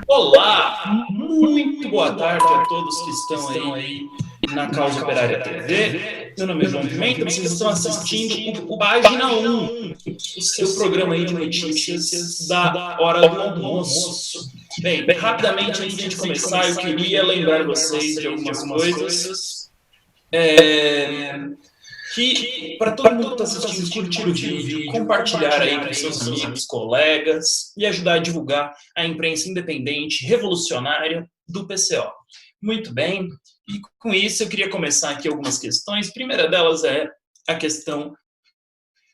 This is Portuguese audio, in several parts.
Olá, muito boa tarde a todos que estão aí na Causa Operária TV. Meu nome é João Pimenta, vocês estão assistindo o Página 1, o seu programa aí de notícias da hora do almoço. Bem, rapidamente, antes de a gente começar, eu queria lembrar vocês de algumas coisas. Que para todo mundo que está assistindo, curtir o vídeo, compartilhar aí com seus amigos, colegas e ajudar a divulgar a imprensa independente, revolucionária do PCO. Muito bem, e com isso eu queria começar aqui algumas questões. A primeira delas é a questão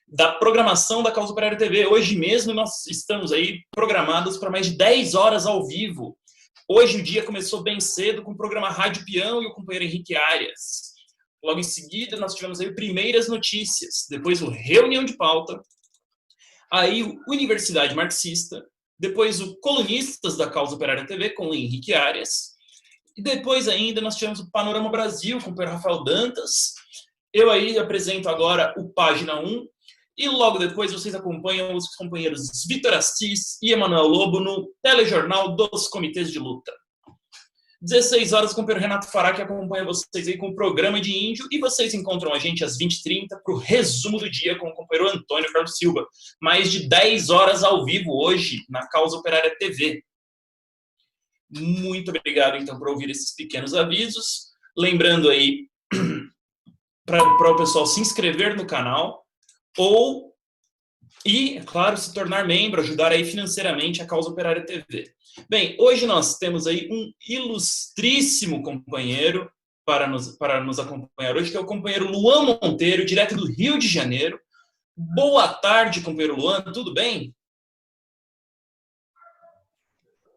da programação da Causa Operária TV. Hoje mesmo nós estamos aí programados para mais de 10 horas ao vivo. Hoje o dia começou bem cedo com o programa Rádio Peão e o companheiro Henrique Arias. Logo em seguida, nós tivemos aí primeiras notícias, depois o Reunião de Pauta, aí o Universidade Marxista, depois o Colunistas da Causa Operária TV, com o Henrique Arias, e depois ainda nós tivemos o Panorama Brasil, com o Pedro Rafael Dantas. Eu aí apresento agora o Página 1, e logo depois vocês acompanham os companheiros Vitor Assis e Emanuel Lobo no Telejornal dos Comitês de Luta. 16 horas, o companheiro Renato Fará, que acompanha vocês aí com o programa de Índio, e vocês encontram a gente às 20h30 para o resumo do dia com o companheiro Antônio Carlos Silva. Mais de 10 horas ao vivo hoje na Causa Operária TV. Muito obrigado, então, por ouvir esses pequenos avisos. Lembrando aí para o pessoal se inscrever no canal e, é claro, se tornar membro, ajudar aí financeiramente a Causa Operária TV. Bem, hoje nós temos aí um ilustríssimo companheiro para nos acompanhar hoje, que é o companheiro Luan Monteiro, direto do Rio de Janeiro. Boa tarde, companheiro Luan, tudo bem?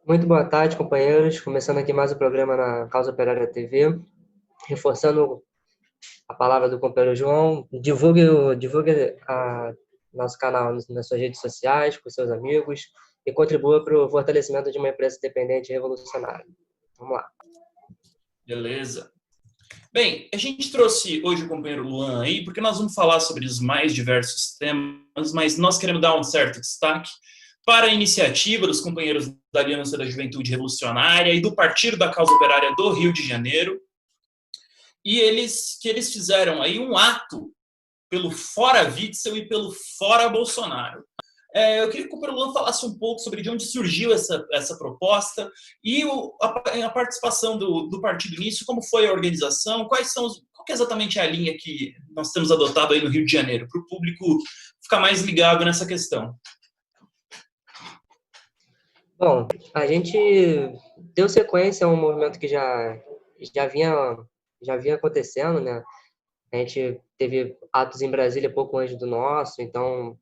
Muito boa tarde, companheiros. Começando aqui mais um programa na Causa Operária TV, reforçando a palavra do companheiro João. Divulgue nosso canal nas suas redes sociais, com seus amigos, e contribua para o fortalecimento de uma empresa independente e revolucionária. Vamos lá. Beleza. Bem, a gente trouxe hoje o companheiro Luan aí, porque nós vamos falar sobre os mais diversos temas, mas nós queremos dar um certo destaque para a iniciativa dos companheiros da Aliança da Juventude Revolucionária e do Partido da Causa Operária do Rio de Janeiro, e eles fizeram aí um ato pelo Fora Witzel e pelo Fora Bolsonaro. Eu queria que o companheiro Luan falasse um pouco sobre de onde surgiu essa proposta e a participação do partido nisso, como foi a organização, qual que é exatamente a linha que nós temos adotado aí no Rio de Janeiro, para o público ficar mais ligado nessa questão. Bom, a gente deu sequência a um movimento que já vinha acontecendo, né? A gente teve atos em Brasília pouco antes do nosso, então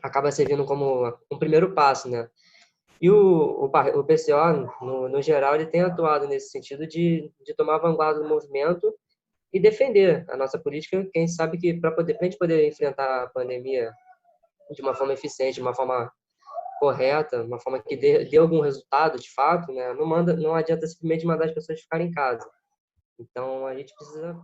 acaba servindo como um primeiro passo, né? E o PCO, no geral, ele tem atuado nesse sentido de tomar a vanguarda do movimento e defender a nossa política, quem sabe que para a gente poder enfrentar a pandemia de uma forma eficiente, de uma forma correta, uma forma que dê algum resultado de fato, né? Não adianta simplesmente mandar as pessoas ficarem em casa. Então, a gente precisa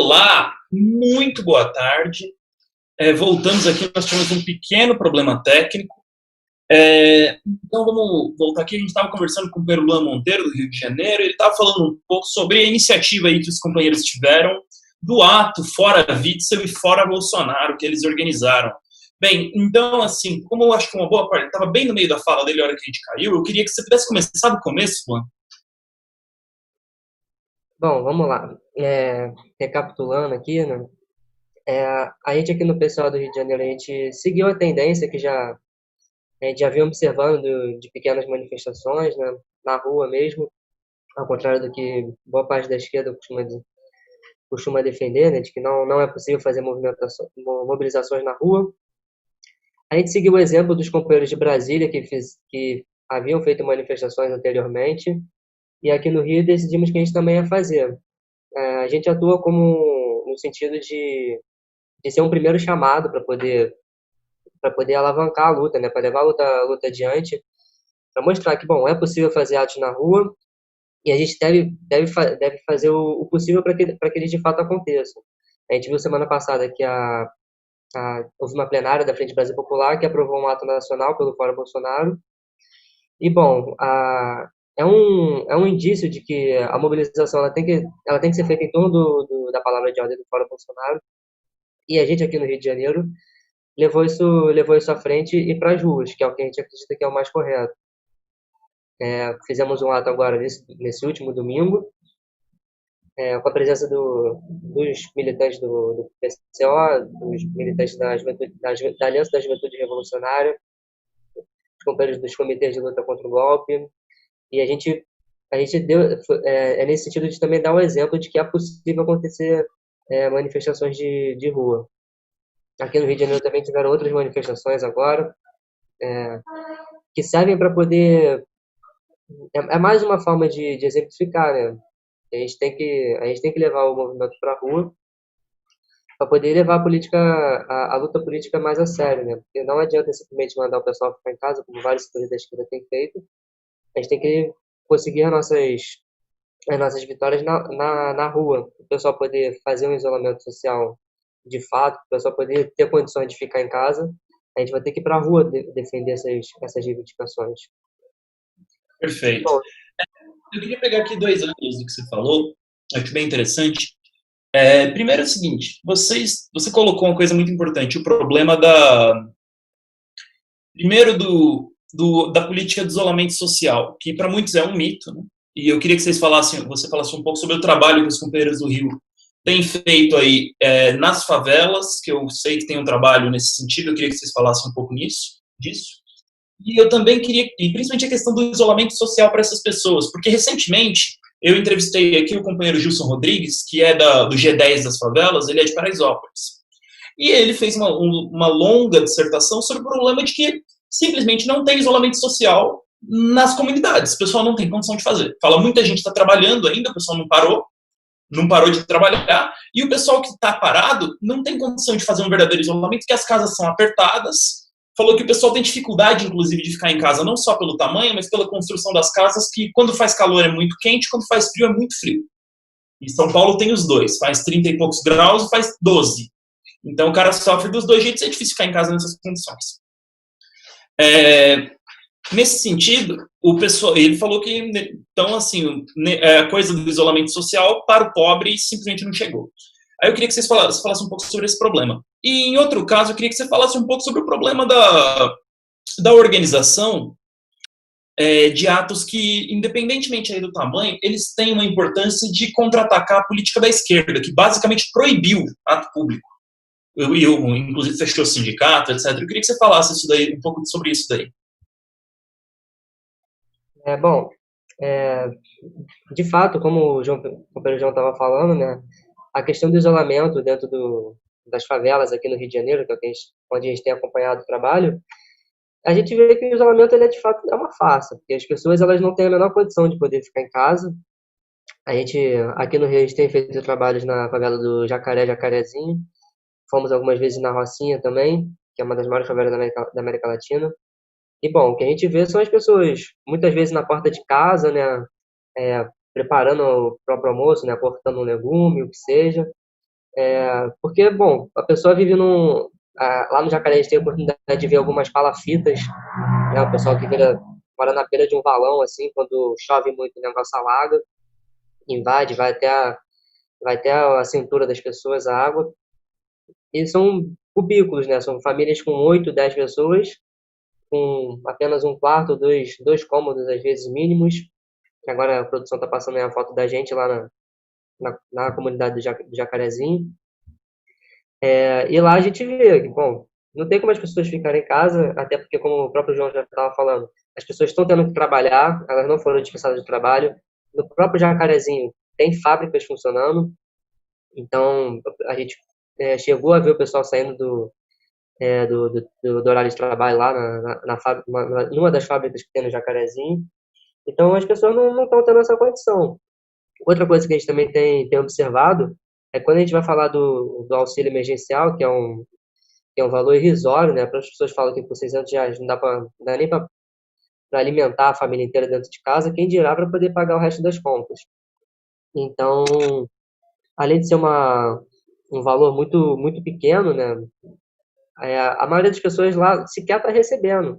Olá, muito boa tarde. Voltamos aqui, nós tivemos um pequeno problema técnico. Então vamos voltar aqui. A gente estava conversando com o Perulan Monteiro, do Rio de Janeiro. Ele estava falando um pouco sobre a iniciativa aí que os companheiros tiveram do ato Fora Witzel e Fora Bolsonaro que eles organizaram. Bem, então, assim, como eu acho que uma boa parte estava bem no meio da fala dele, a hora que a gente caiu, eu queria que você pudesse começar do começo, Juan. Bom, vamos lá. Recapitulando aqui, né? A gente aqui no pessoal do Rio de Janeiro, a gente seguiu a tendência que a gente já vinha observando de pequenas manifestações, né? Na rua mesmo, ao contrário do que boa parte da esquerda costuma defender, né? De que não é possível fazer mobilizações na rua. A gente seguiu o exemplo dos companheiros de Brasília que haviam feito manifestações anteriormente, e aqui no Rio decidimos que a gente também ia fazer. A gente atua como no sentido de ser um primeiro chamado para poder alavancar a luta, né? Para levar a luta adiante, para mostrar que, bom, é possível fazer atos na rua e a gente deve fazer o possível para que eles de fato aconteçam. A gente viu semana passada que houve uma plenária da Frente Brasil Popular que aprovou um ato nacional pelo Fora Bolsonaro. E, bom, é um indício de que a mobilização ela tem que ser feita em torno da palavra de ordem do Fora Bolsonaro. E a gente aqui no Rio de Janeiro levou isso à frente e para as ruas, que é o que a gente acredita que é o mais correto. Fizemos um ato agora nesse último domingo, com a presença dos militantes do PCO, dos militantes da Aliança da Juventude Revolucionária, os companheiros dos comitês de luta contra o golpe, e a gente nesse sentido de também dar um exemplo de que é possível acontecer manifestações de rua. Aqui no Rio de Janeiro também tiveram outras manifestações agora, que servem para poder... É mais uma forma de exemplificar, né? A gente tem que levar o movimento para a rua para poder levar a luta política mais a sério, né? Porque não adianta simplesmente mandar o pessoal ficar em casa, como vários setores da esquerda têm feito. A gente tem que conseguir as nossas vitórias na rua. O pessoal poder fazer um isolamento social de fato, o pessoal poder ter condições de ficar em casa. A gente vai ter que ir para a rua defender essas reivindicações. Perfeito. Bom, Eu queria pegar aqui dois ângulos do que você falou, acho bem interessante. Primeiro é o seguinte, você colocou uma coisa muito importante, o problema primeiro da política de isolamento social, que para muitos é um mito, né? E eu queria que você falasse um pouco sobre o trabalho que os companheiros do Rio têm feito aí nas favelas, que eu sei que tem um trabalho nesse sentido, eu queria que vocês falassem um pouco disso. E eu também queria, e principalmente a questão do isolamento social para essas pessoas, porque recentemente eu entrevistei aqui o companheiro Gilson Rodrigues, que é do G10 das favelas, ele é de Paraisópolis. E ele fez uma longa dissertação sobre o problema de que simplesmente não tem isolamento social nas comunidades. O pessoal não tem condição de fazer. Fala, muita gente está trabalhando ainda, o pessoal não parou de trabalhar, e o pessoal que está parado não tem condição de fazer um verdadeiro isolamento, porque as casas são apertadas. Falou que o pessoal tem dificuldade, inclusive, de ficar em casa, não só pelo tamanho, mas pela construção das casas, que quando faz calor é muito quente, quando faz frio é muito frio. E São Paulo tem os dois, faz 30 e poucos graus e faz 12. Então o cara sofre dos dois jeitos, é difícil ficar em casa nessas condições. Nesse sentido, ele falou que, então, assim, a coisa do isolamento social para o pobre simplesmente não chegou. Aí eu queria que vocês falassem um pouco sobre esse problema. E, em outro caso, eu queria que você falasse um pouco sobre o problema da organização de atos que, independentemente aí do tamanho, eles têm uma importância de contra-atacar a política da esquerda, que basicamente proibiu ato público. Inclusive, fechou o sindicato, etc. Eu queria que você falasse um pouco sobre isso daí. Bom, de fato, como o companheiro João estava falando, né? A questão do isolamento dentro das favelas aqui no Rio de Janeiro, que é onde a gente tem acompanhado o trabalho, a gente vê que o isolamento ele de fato é uma farsa, porque as pessoas elas não têm a menor condição de poder ficar em casa. A gente aqui no Rio a gente tem feito trabalhos na favela do Jacarezinho, fomos algumas vezes na Rocinha também, que é uma das maiores favelas da América Latina. E bom, o que a gente vê são as pessoas muitas vezes na porta de casa, né, preparando o próprio almoço, né, cortando um legume, o que seja. Porque, bom, a pessoa vive lá no Jacaré a gente tem a oportunidade de ver algumas palafitas, né? O pessoal que mora na beira de um valão, assim, quando chove muito, o negócio alaga, invade, vai até a cintura das pessoas a água. E são cubículos, né? São famílias com 8, 10 pessoas, com apenas um quarto, dois cômodos, às vezes mínimos. Que agora a produção está passando aí a foto da gente lá na comunidade do Jacarezinho. E lá a gente vê que, bom, não tem como as pessoas ficarem em casa, até porque, como o próprio João já estava falando, as pessoas estão tendo que trabalhar, elas não foram dispensadas de trabalho. No próprio Jacarezinho tem fábricas funcionando, então a gente chegou a ver o pessoal saindo do horário de trabalho lá numa das fábricas que tem no Jacarezinho. Então as pessoas não estão tendo essa condição. Outra coisa que a gente também tem observado é quando a gente vai falar do auxílio emergencial, que é um valor irrisório, né? Para as pessoas falam que por R$ 600 não dá nem para alimentar a família inteira dentro de casa, quem dirá para poder pagar o resto das contas. Então, além de ser um valor muito, muito pequeno, né? A maioria das pessoas lá sequer está recebendo.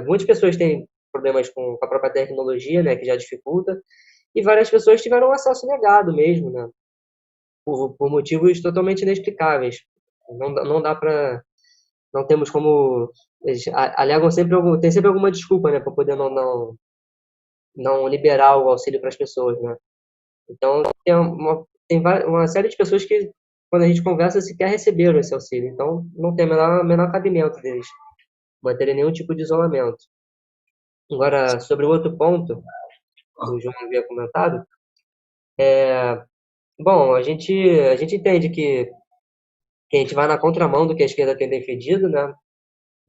Muitas pessoas têm problemas com a própria tecnologia, né? Que já dificulta, e várias pessoas tiveram acesso negado mesmo, né? Por motivos totalmente inexplicáveis. Não dá para, não temos como, eles alegam sempre tem sempre alguma desculpa, né, para poder não liberar o auxílio para as pessoas, né? Então tem uma série de pessoas que quando a gente conversa sequer receberam esse auxílio, então não tem o menor cabimento deles manterem nenhum tipo de isolamento. Agora, sobre o outro ponto que o João havia comentado, bom, a gente entende que a gente vai na contramão do que a esquerda tem defendido, né?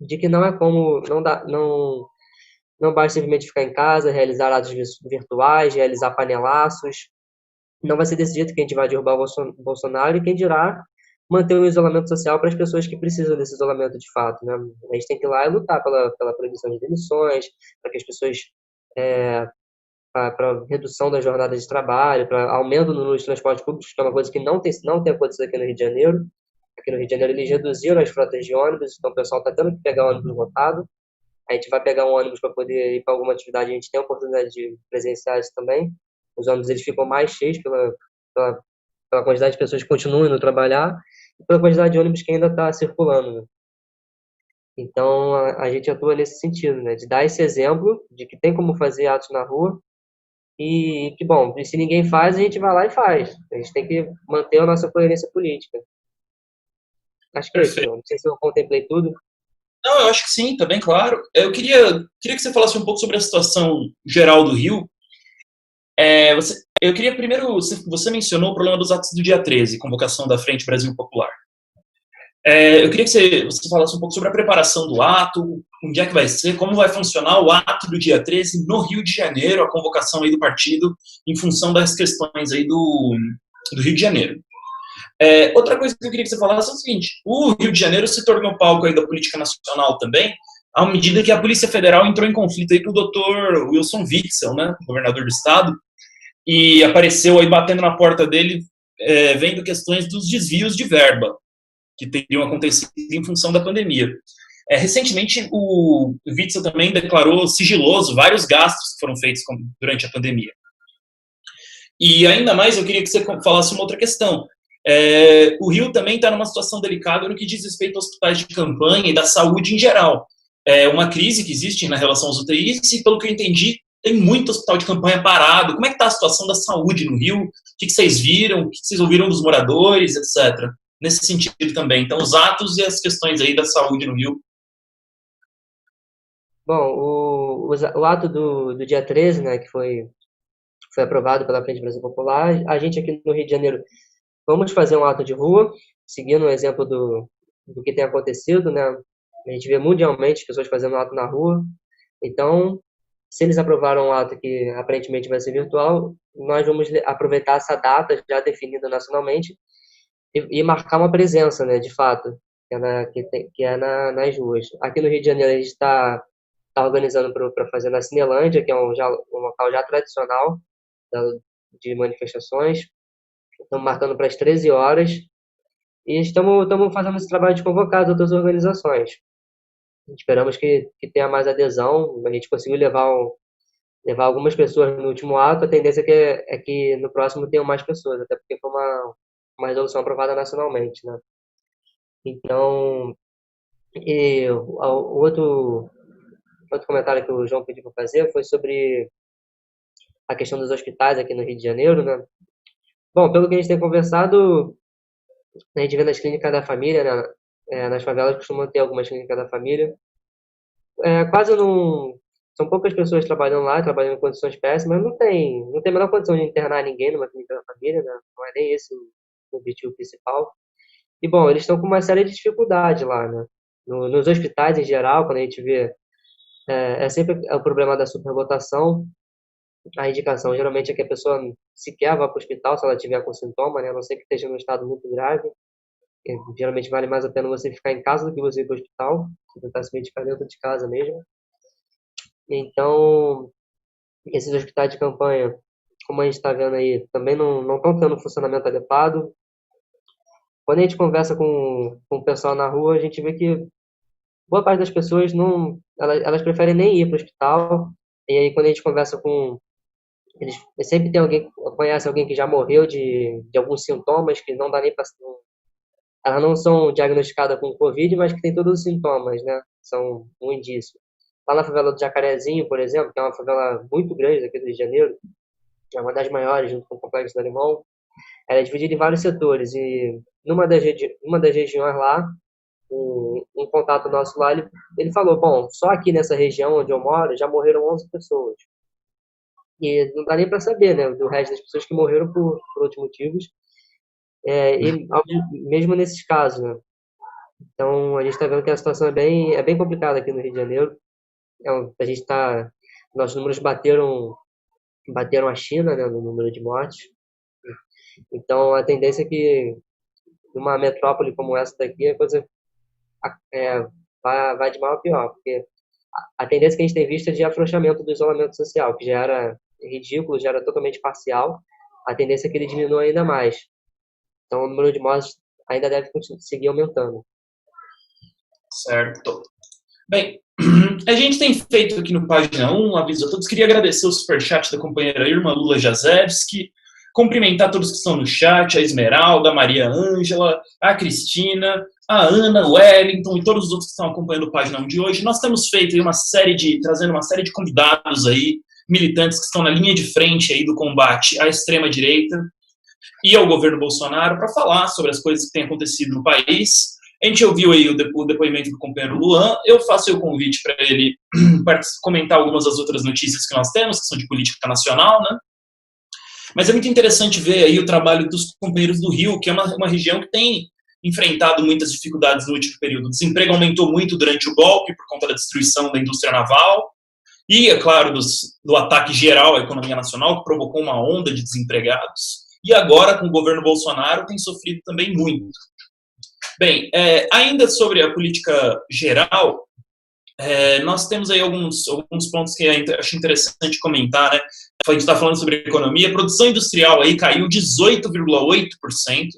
De que não é como, não basta simplesmente ficar em casa, realizar atos virtuais, realizar panelaços. Não vai ser desse jeito que a gente vai derrubar o Bolsonaro e quem dirá manter um isolamento social para as pessoas que precisam desse isolamento de fato, né? A gente tem que ir lá e lutar pela proibição de demissões, para que as pessoas, para redução da jornada de trabalho, para aumento no número de transportes públicos, que é uma coisa que não tem acontecido aqui no Rio de Janeiro. Aqui no Rio de Janeiro eles reduziram as frotas de ônibus, então o pessoal está tendo que pegar ônibus lotado. A gente vai pegar um ônibus para poder ir para alguma atividade, a gente tem a oportunidade de presenciar isso também. Os ônibus eles ficam mais cheios pela, pela quantidade de pessoas que continuam indo trabalhar e pela quantidade de ônibus que ainda está circulando, né? Então a gente atua nesse sentido, né? De dar esse exemplo de que tem como fazer atos na rua e que, bom, se ninguém faz, a gente vai lá e faz. A gente tem que manter a nossa coerência política. Acho que é isso, Perfeito. João. Não sei se eu contemplei tudo. Não, eu acho que sim, tá bem claro. Eu queria que você falasse um pouco sobre a situação geral do Rio. Eu queria primeiro, você mencionou o problema dos atos do dia 13, convocação da Frente Brasil Popular. Eu queria que você falasse um pouco sobre a preparação do ato, onde é que vai ser, como vai funcionar o ato do dia 13 no Rio de Janeiro, a convocação aí do partido, em função das questões aí do Rio de Janeiro. Outra coisa que eu queria que você falasse é o seguinte: o Rio de Janeiro se tornou palco aí da política nacional também, à medida que a Polícia Federal entrou em conflito aí com o Dr. Wilson Witzel, né, governador do estado, e apareceu aí batendo na porta dele, vendo questões dos desvios de verba que teriam acontecido em função da pandemia. Recentemente, o Witzel também declarou sigiloso vários gastos que foram feitos durante a pandemia. E ainda mais, eu queria que você falasse uma outra questão. O Rio também está numa situação delicada no que diz respeito aos hospitais de campanha e da saúde em geral. É uma crise que existe na relação aos UTIs e, pelo que eu entendi, tem muito hospital de campanha parado. Como é que está a situação da saúde no Rio? O que vocês viram? O que vocês ouviram dos moradores, etc. Nesse sentido também. Então, os atos e as questões aí da saúde no Rio. Bom, o ato do dia 13, né, que foi aprovado pela Frente Brasil Popular, a gente aqui no Rio de Janeiro vamos fazer um ato de rua, seguindo o exemplo do que tem acontecido, né? A gente vê mundialmente as pessoas fazendo ato na rua. Então, se eles aprovaram um ato que aparentemente vai ser virtual, nós vamos aproveitar essa data já definida nacionalmente e marcar uma presença, né, de fato, que é nas ruas. Aqui no Rio de Janeiro a gente está organizando para fazer na Cinelândia, que é um local já tradicional de manifestações. Estamos marcando para as 13 horas. E estamos fazendo esse trabalho de convocar as outras organizações. Esperamos que tenha mais adesão, a gente conseguiu levar algumas pessoas no último ato, a tendência é que no próximo tenham mais pessoas, até porque foi uma resolução aprovada nacionalmente, né? Então, o outro comentário que o João pediu para fazer foi sobre a questão dos hospitais aqui no Rio de Janeiro, né? Bom, pelo que a gente tem conversado, a gente vê nas clínicas da família, né? Nas favelas costumam ter algumas clínicas da família. Quase não. São poucas pessoas trabalhando lá, trabalhando em condições péssimas, não tem a menor condição de internar ninguém numa clínica da família, né? Não é nem esse o objetivo principal. E, bom, eles estão com uma série de dificuldades lá, né? Nos hospitais, em geral, quando a gente vê, é sempre o problema da superlotação. A indicação geralmente é que a pessoa sequer vá para o hospital se ela tiver com sintoma, né? A não ser que esteja num estado muito grave. Geralmente vale mais a pena você ficar em casa do que você ir para o hospital, tentar se medicar dentro de casa mesmo. Então, esses hospitais de campanha, como a gente está vendo aí, também não estão tendo funcionamento adequado. Quando a gente conversa com o pessoal na rua, a gente vê que boa parte das pessoas não, elas preferem nem ir para o hospital. E aí, quando a gente conversa com eles, sempre tem alguém, conhece alguém que já morreu de alguns sintomas que não dá nem para, elas não são diagnosticadas com Covid, mas que tem todos os sintomas, né? São um indício. Lá na favela do Jacarezinho, por exemplo, que é uma favela muito grande aqui do Rio de Janeiro, é uma das maiores, junto com o Complexo do Alemão, ela é dividida em vários setores. E numa das regiões lá, um contato nosso lá, ele falou, bom, só aqui nessa região onde eu moro já morreram 11 pessoas. E não dá nem para saber, né, do resto das pessoas que morreram por outros motivos. Mesmo nesses casos, né? Então, a gente está vendo que a situação é bem complicada aqui no Rio de Janeiro. A gente está, nossos números bateram a China, né, no número de mortes. Então, a tendência é que numa metrópole como essa daqui, a coisa é, vai de mal a pior, porque a tendência que a gente tem visto é de afrouxamento do isolamento social, que já era ridículo, já era totalmente parcial. A tendência é que ele diminua ainda mais. Então, o número de mortes ainda deve seguir aumentando. Certo. Bem, a gente tem feito aqui no Página 1, um aviso a todos. Queria agradecer o superchat da companheira Irma Lula Jazewski, cumprimentar todos que estão no chat, a Esmeralda, a Maria Ângela, a Cristina, a Ana, o Wellington e todos os outros que estão acompanhando o Página 1 de hoje. Nós temos feito trazendo uma série de convidados aí, militantes que estão na linha de frente aí do combate à extrema-direita e ao governo Bolsonaro para falar sobre as coisas que têm acontecido no país. A gente ouviu aí o depoimento do companheiro Luan. Eu faço o convite para ele comentar algumas das outras notícias que nós temos, que são de política nacional, né? Mas é muito interessante ver aí o trabalho dos companheiros do Rio, que é uma região que tem enfrentado muitas dificuldades no último período. O desemprego aumentou muito durante o golpe, por conta da destruição da indústria naval, e, é claro, do ataque geral à economia nacional, que provocou uma onda de desempregados. E agora, com o governo Bolsonaro, tem sofrido também muito. Bem, ainda sobre a política geral, nós temos aí alguns pontos que acho interessante comentar, né? A gente está falando sobre economia, a produção industrial aí caiu 18,8%,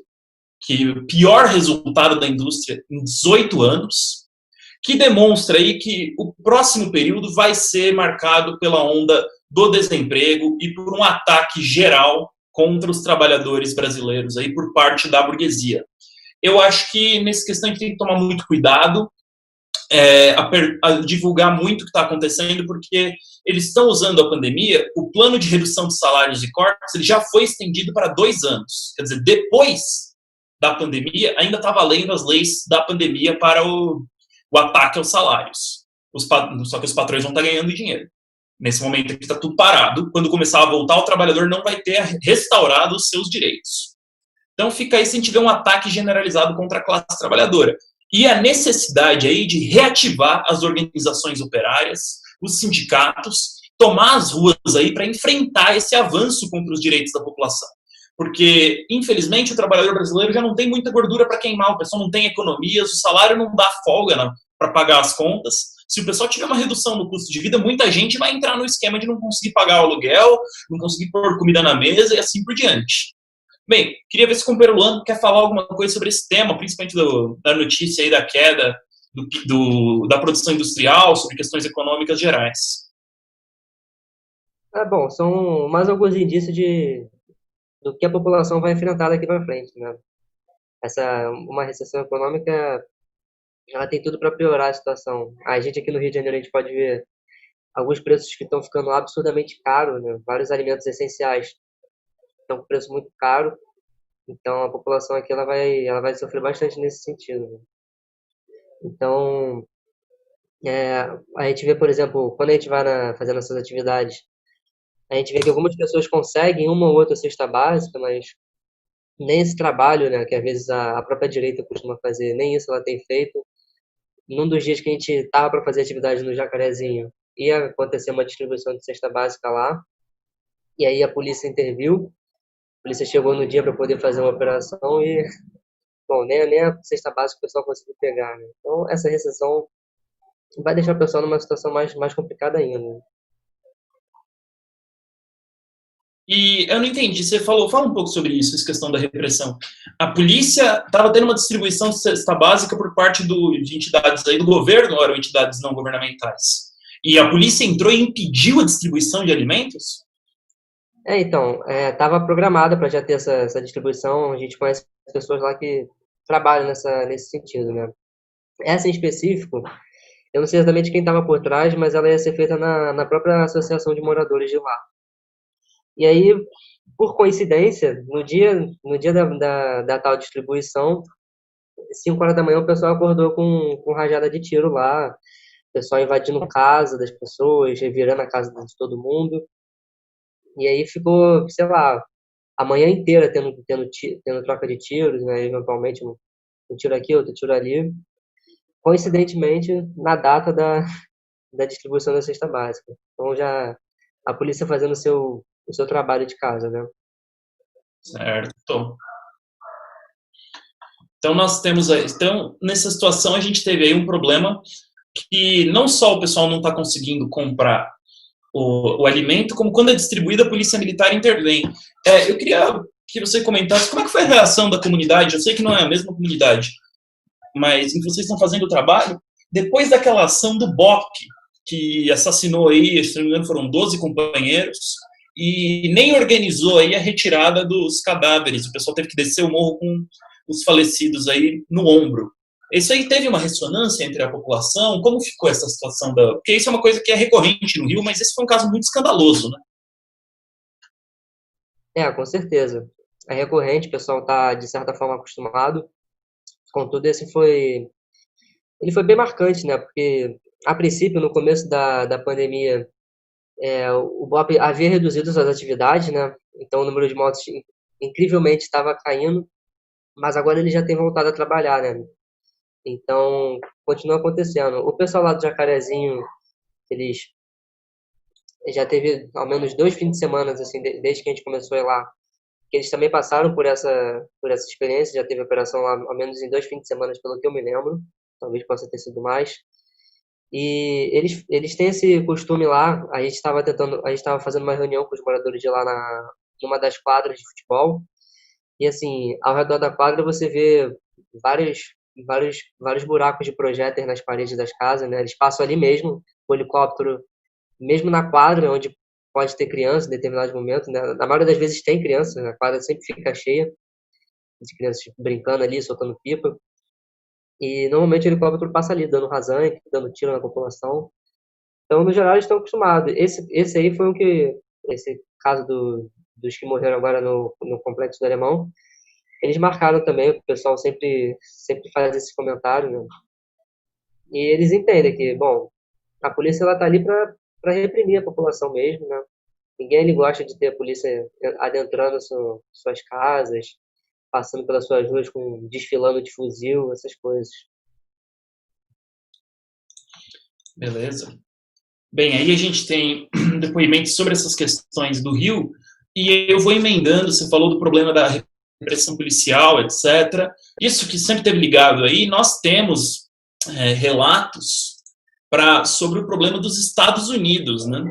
que é o pior resultado da indústria em 18 anos, que demonstra aí que o próximo período vai ser marcado pela onda do desemprego e por um ataque geral contra os trabalhadores brasileiros aí por parte da burguesia. Eu acho que nessa questão a gente tem que tomar muito cuidado, a divulgar muito o que está acontecendo, porque eles estão usando a pandemia, o plano de redução de salários e cortes, ele já foi estendido para 2 anos. Quer dizer, depois da pandemia, ainda está valendo as leis da pandemia para o ataque aos salários. Só que os patrões vão estar ganhando dinheiro. Nesse momento aqui está tudo parado. Quando começar a voltar, o trabalhador não vai ter restaurado os seus direitos. Então fica aí se a gente vê um ataque generalizado contra a classe trabalhadora. E a necessidade aí de reativar as organizações operárias, os sindicatos, tomar as ruas aí para enfrentar esse avanço contra os direitos da população. Porque, infelizmente, o trabalhador brasileiro já não tem muita gordura para queimar, o pessoal não tem economias, o salário não dá folga para pagar as contas. Se o pessoal tiver uma redução no custo de vida, muita gente vai entrar no esquema de não conseguir pagar o aluguel, não conseguir pôr comida na mesa e assim por diante. Bem, queria ver se o companheiro Luan quer falar alguma coisa sobre esse tema, principalmente da notícia aí da queda da produção industrial, sobre questões econômicas gerais. Bom, são mais alguns indícios do que a população vai enfrentar daqui para frente, né? Uma recessão econômica, ela tem tudo para piorar a situação. A gente aqui no Rio de Janeiro, a gente pode ver alguns preços que estão ficando absurdamente caros, né? Vários alimentos essenciais estão com preço muito caro, então a população aqui ela vai sofrer bastante nesse sentido, né? Então, é, a gente vê, por exemplo, quando a gente vai fazendo essas atividades, a gente vê que algumas pessoas conseguem uma ou outra cesta básica, mas nem esse trabalho, né, que às vezes a própria direita costuma fazer, nem isso ela tem feito. Num dos dias que a gente estava para fazer atividade no Jacarezinho, ia acontecer uma distribuição de cesta básica lá, e aí a polícia interviu, a polícia chegou no dia para poder fazer uma operação e, bom, nem a cesta básica o pessoal conseguiu pegar, né? Então, essa recessão vai deixar o pessoal numa situação mais complicada ainda. E eu não entendi, você fala um pouco sobre isso, essa questão da repressão. A polícia estava tendo uma distribuição de cesta básica por parte de entidades aí do governo, ou eram entidades não governamentais? E a polícia entrou e impediu a distribuição de alimentos? Então, estava programada para já ter essa distribuição, a gente conhece pessoas lá que trabalham nesse sentido, né? Essa em específico, eu não sei exatamente quem estava por trás, mas ela ia ser feita na própria associação de moradores de lá. E aí, por coincidência, no dia da tal distribuição, 5 horas da manhã, o pessoal acordou com rajada de tiro lá, o pessoal invadindo casa das pessoas, revirando a casa de todo mundo. E aí ficou, sei lá, a manhã inteira tendo troca de tiros, né? Eventualmente um tiro aqui, outro tiro ali. Coincidentemente, na data da distribuição da cesta básica. Então já a polícia fazendo o seu trabalho de casa, né? Certo. Então nós temos aí, então nessa situação a gente teve aí um problema que não só o pessoal não está conseguindo comprar o alimento, como quando é distribuído a polícia militar intervém. Eu queria que você comentasse como é que foi a reação da comunidade. Eu sei que não é a mesma comunidade, mas em que vocês estão fazendo o trabalho depois daquela ação do BOP, que assassinou aí, se não me engano, foram 12 companheiros, e nem organizou aí a retirada dos cadáveres. O pessoal teve que descer o morro com os falecidos aí no ombro. Isso aí teve uma ressonância entre a população? Como ficou essa situação da... Porque isso é uma coisa que é recorrente no Rio, mas esse foi um caso muito escandaloso, né? Com certeza. É recorrente, o pessoal está, de certa forma, acostumado. Contudo, ele foi bem marcante, né? Porque, a princípio, no começo da pandemia, o BOP havia reduzido suas atividades, né? Então, o número de mortos, incrivelmente, estava caindo, mas agora ele já tem voltado a trabalhar, né? Então, continua acontecendo. O pessoal lá do Jacarezinho, eles já teve ao menos 2 fins de semana, assim, desde que a gente começou a ir lá, que eles também passaram por essa experiência, já teve operação lá ao menos em 2 fins de semana, pelo que eu me lembro, talvez possa ter sido mais. E eles têm esse costume lá, a gente estava fazendo uma reunião com os moradores de lá numa das quadras de futebol, e assim, ao redor da quadra você vê vários, vários buracos de projéteis nas paredes das casas, né? Eles passam ali mesmo, o helicóptero, mesmo na quadra, onde pode ter criança em determinados momentos, né? Na maioria das vezes tem criança, né? A quadra sempre fica cheia de crianças brincando ali, soltando pipa. E normalmente o helicóptero passa ali, dando rasante, dando tiro na população. Então, no geral, eles estão acostumados. Esse aí foi esse caso dos que morreram agora no Complexo do Alemão, eles marcaram também, o pessoal sempre faz esse comentário, né? E eles entendem que, bom, a polícia ela tá ali para reprimir a população mesmo, né? Ninguém ele gosta de ter a polícia adentrando suas casas, passando pelas suas ruas desfilando de fuzil, essas coisas. Beleza. Bem, aí a gente tem depoimentos sobre essas questões do Rio, e eu vou emendando, você falou do problema da repressão policial, etc. Isso que sempre teve ligado aí, nós temos relatos sobre o problema dos Estados Unidos, né?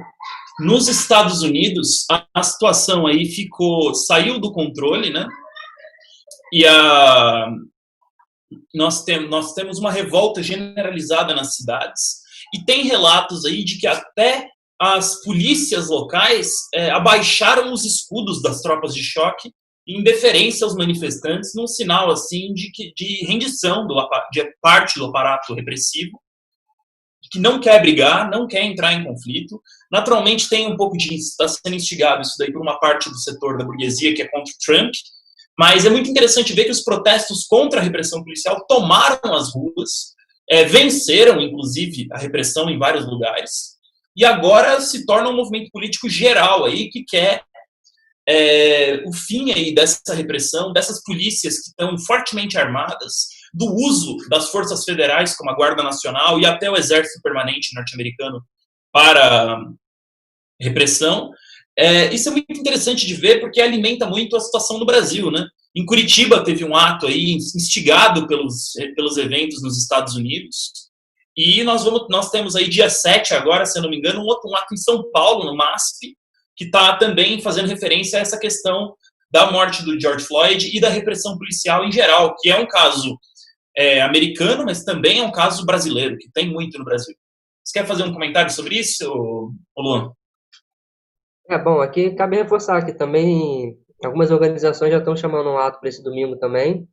Nos Estados Unidos, a situação aí saiu do controle, né? E nós temos uma revolta generalizada nas cidades, e tem relatos aí de que até as polícias locais abaixaram os escudos das tropas de choque em deferência aos manifestantes, num sinal assim de rendição de parte do aparato repressivo, que não quer brigar, não quer entrar em conflito. Naturalmente tem um pouco está sendo instigado isso daí por uma parte do setor da burguesia que é contra o Trump, mas é muito interessante ver que os protestos contra a repressão policial tomaram as ruas, venceram, inclusive, a repressão em vários lugares, e agora se torna um movimento político geral aí que quer o fim aí dessa repressão, dessas polícias que estão fortemente armadas, do uso das forças federais, como a Guarda Nacional e até o Exército Permanente norte-americano para repressão. Isso é muito interessante de ver, porque alimenta muito a situação no Brasil, né? Em Curitiba teve um ato aí instigado pelos eventos nos Estados Unidos, e nós temos aí dia 7 agora, se eu não me engano, um ato em São Paulo, no MASP, que está também fazendo referência a essa questão da morte do George Floyd e da repressão policial em geral, que é um caso americano, mas também é um caso brasileiro, que tem muito no Brasil. Você quer fazer um comentário sobre isso, Luan? Bom, aqui cabe reforçar que também algumas organizações já estão chamando um ato para esse domingo também.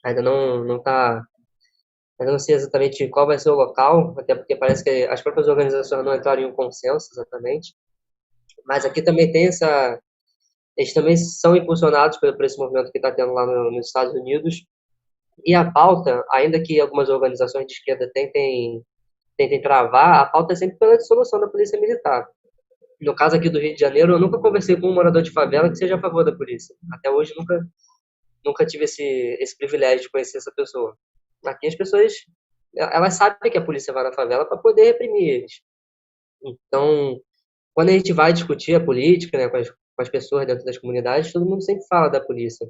Ainda ainda não sei exatamente qual vai ser o local, até porque parece que as próprias organizações não entraram em um consenso exatamente. Mas aqui também tem eles também são impulsionados por esse movimento que está tendo lá nos Estados Unidos. E a pauta, ainda que algumas organizações de esquerda tentem travar, a pauta é sempre pela dissolução da polícia militar. No caso aqui do Rio de Janeiro, eu nunca conversei com um morador de favela que seja a favor da polícia. Até hoje, nunca tive esse privilégio de conhecer essa pessoa. Aqui as pessoas, elas sabem que a polícia vai na favela para poder reprimir eles. Então, quando a gente vai discutir a política, né, com as pessoas dentro das comunidades, todo mundo sempre fala da polícia.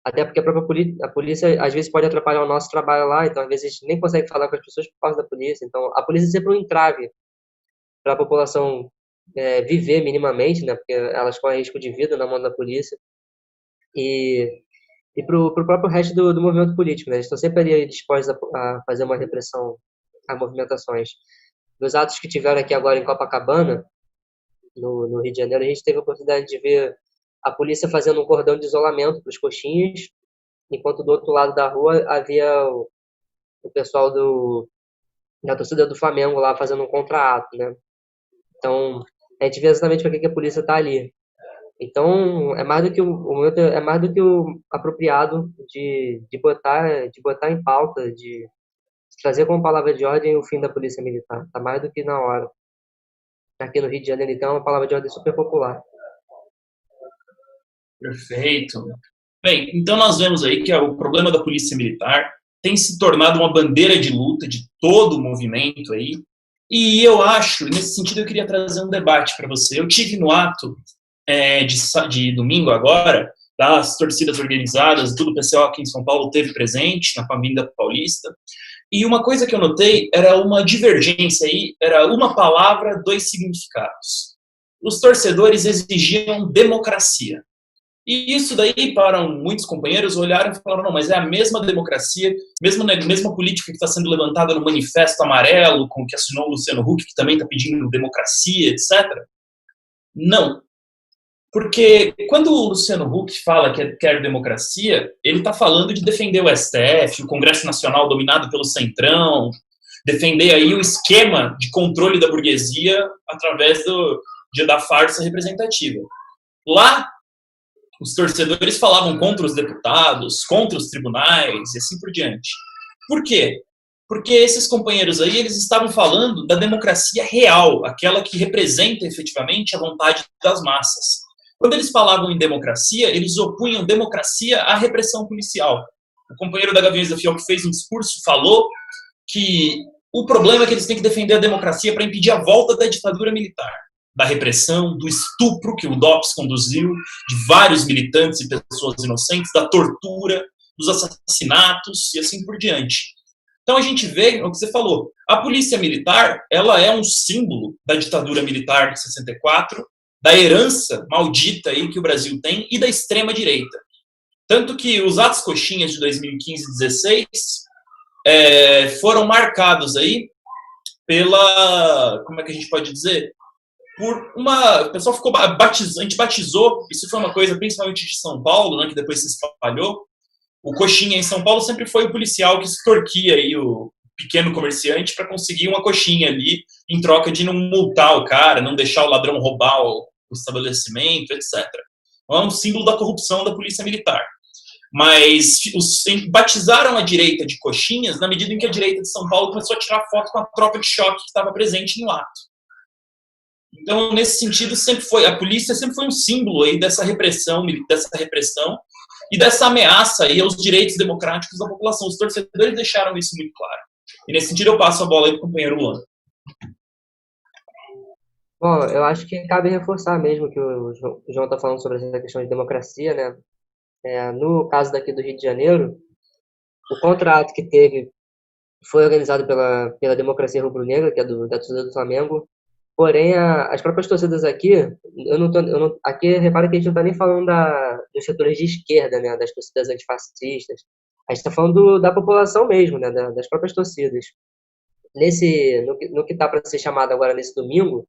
Até porque a polícia, às vezes, pode atrapalhar o nosso trabalho lá, então, às vezes, a gente nem consegue falar com as pessoas por causa da polícia. Então, a polícia é sempre um entrave para a população viver minimamente, né, porque elas correm risco de vida na mão da polícia. E para o próprio resto do movimento político, né, eles estão sempre ali dispostos a fazer uma repressão a movimentações. Nos atos que tiveram aqui agora em Copacabana, no Rio de Janeiro, a gente teve a oportunidade de ver a polícia fazendo um cordão de isolamento para os coxinhas, enquanto do outro lado da rua havia o pessoal da torcida do Flamengo lá fazendo um contra-ato, né? Então, a gente vê exatamente para que a polícia está ali. Então, é mais do que é mais do que o apropriado de botar em pauta, de trazer como palavra de ordem o fim da polícia militar. Está mais do que na hora. Aqui no Rio de Janeiro, então, é uma palavra de ordem super popular. Perfeito. Bem, então nós vemos aí que o problema da polícia militar tem se tornado uma bandeira de luta de todo o movimento aí, e eu acho, nesse sentido, eu queria trazer um debate para você. Eu tive no ato de domingo agora, das torcidas organizadas, tudo o PCO aqui em São Paulo teve presente, na Avenida Paulista, e uma coisa que eu notei era uma divergência aí, era uma palavra, dois significados. Os torcedores exigiam democracia. E isso daí, para muitos companheiros, olharam e falaram, não, mas é a mesma democracia, mesma política que está sendo levantada no Manifesto Amarelo, com o que assinou o Luciano Huck, que também está pedindo democracia, etc. Não. Porque quando o Luciano Huck fala que quer democracia, ele está falando de defender o STF, o Congresso Nacional dominado pelo Centrão, defender aí o esquema de controle da burguesia através da farsa representativa. Lá, os torcedores falavam contra os deputados, contra os tribunais e assim por diante. Por quê? Porque esses companheiros aí, eles estavam falando da democracia real, aquela que representa efetivamente a vontade das massas. Quando eles falavam em democracia, eles opunham democracia à repressão policial. O companheiro da Gaviões da Fiel que fez um discurso falou que o problema é que eles têm que defender a democracia para impedir a volta da ditadura militar, da repressão, do estupro que o DOPS conduziu, de vários militantes e pessoas inocentes, da tortura, dos assassinatos e assim por diante. Então a gente vê o que você falou. A polícia militar, ela é um símbolo da ditadura militar de 64, da herança maldita aí que o Brasil tem e da extrema-direita. Tanto que os atos coxinhas de 2015 e 2016 foram marcados aí pela, como é que a gente pode dizer? Por uma, o pessoal ficou a gente batizou, isso foi uma coisa principalmente de São Paulo, né, que depois se espalhou. O coxinha em São Paulo sempre foi o policial que extorquia aí o pequeno comerciante para conseguir uma coxinha ali, em troca de não multar o cara, não deixar o ladrão roubar o estabelecimento, etc. É um símbolo da corrupção da polícia militar. Mas batizaram a direita de coxinhas na medida em que a direita de São Paulo começou a tirar foto com a tropa de choque que estava presente no ato. Então, nesse sentido, a polícia sempre foi um símbolo aí dessa repressão e dessa ameaça aí aos direitos democráticos da população. Os torcedores deixaram isso muito claro. E nesse sentido, eu passo a bola aí para o companheiro Luan. Bom, eu acho que cabe reforçar mesmo que o João está falando sobre essa questão de democracia, né? No caso daqui do Rio de Janeiro, o contrato que teve foi organizado pela Democracia Rubro-Negra, que é da torcida do Flamengo. Porém, as próprias torcidas aqui, aqui repara que a gente não está nem falando dos setores de esquerda, né? Das torcidas antifascistas. A gente está falando da população mesmo, né? Das próprias torcidas. No que está para ser chamado agora nesse domingo,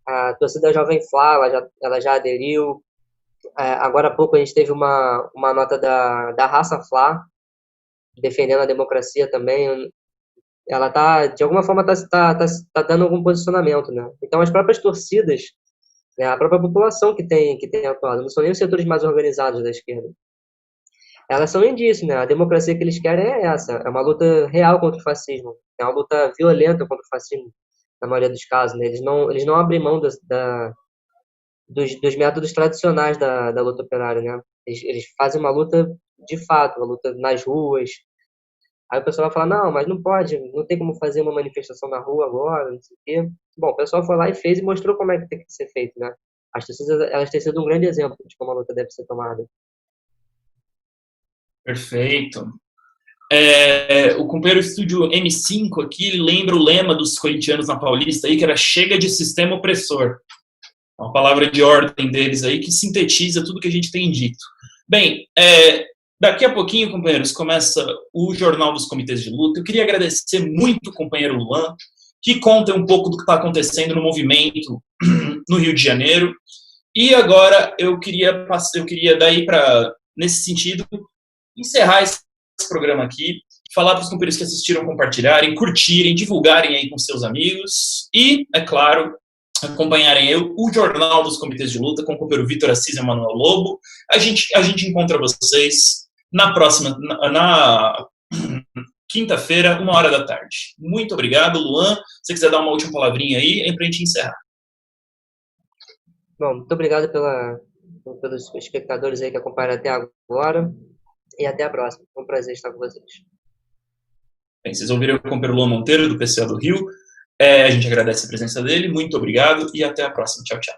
a torcida Jovem Flá, ela já aderiu. Agora há pouco a gente teve uma nota da Raça Flá, defendendo a democracia também. Ela de alguma forma, tá dando algum posicionamento, né? Então, as próprias torcidas, né, a própria população que tem atuado, não são nem os setores mais organizados da esquerda. Elas são indícios, né? A democracia que eles querem é essa, é uma luta real contra o fascismo, é uma luta violenta contra o fascismo, na maioria dos casos, né? Eles não abrem mão dos métodos tradicionais da luta operária, né? Eles fazem uma luta de fato, uma luta nas ruas. Aí o pessoal vai falar, não, mas não pode, não tem como fazer uma manifestação na rua agora, não sei o quê. Bom, o pessoal foi lá e fez e mostrou como é que tem que ser feito, né? As torcidas, elas têm sido um grande exemplo de como a luta deve ser tomada. Perfeito. O companheiro estúdio M5 aqui, ele lembra o lema dos corintianos na Paulista aí, que era chega de sistema opressor. Uma palavra de ordem deles aí que sintetiza tudo que a gente tem dito. Bem, daqui a pouquinho, companheiros, começa o Jornal dos Comitês de Luta. Eu queria agradecer muito o companheiro Luan, que conta um pouco do que está acontecendo no movimento no Rio de Janeiro. E agora eu queria daí para, nesse sentido, encerrar esse programa aqui, falar para os companheiros que assistiram compartilharem, curtirem, divulgarem aí com seus amigos e, é claro, acompanharem o Jornal dos Comitês de Luta com o companheiro Vitor Assis e Manuel Lobo. A gente encontra vocês na próxima, na quinta-feira, 13h. Muito obrigado, Luan. Se você quiser dar uma última palavrinha aí, para a gente encerrar. Bom, muito obrigado pelos espectadores aí que acompanharam até agora e até a próxima. Foi um prazer estar com vocês. Bem, vocês ouviram o companheiro Luan Monteiro, do PCA do Rio. A gente agradece a presença dele. Muito obrigado e até a próxima. Tchau, tchau.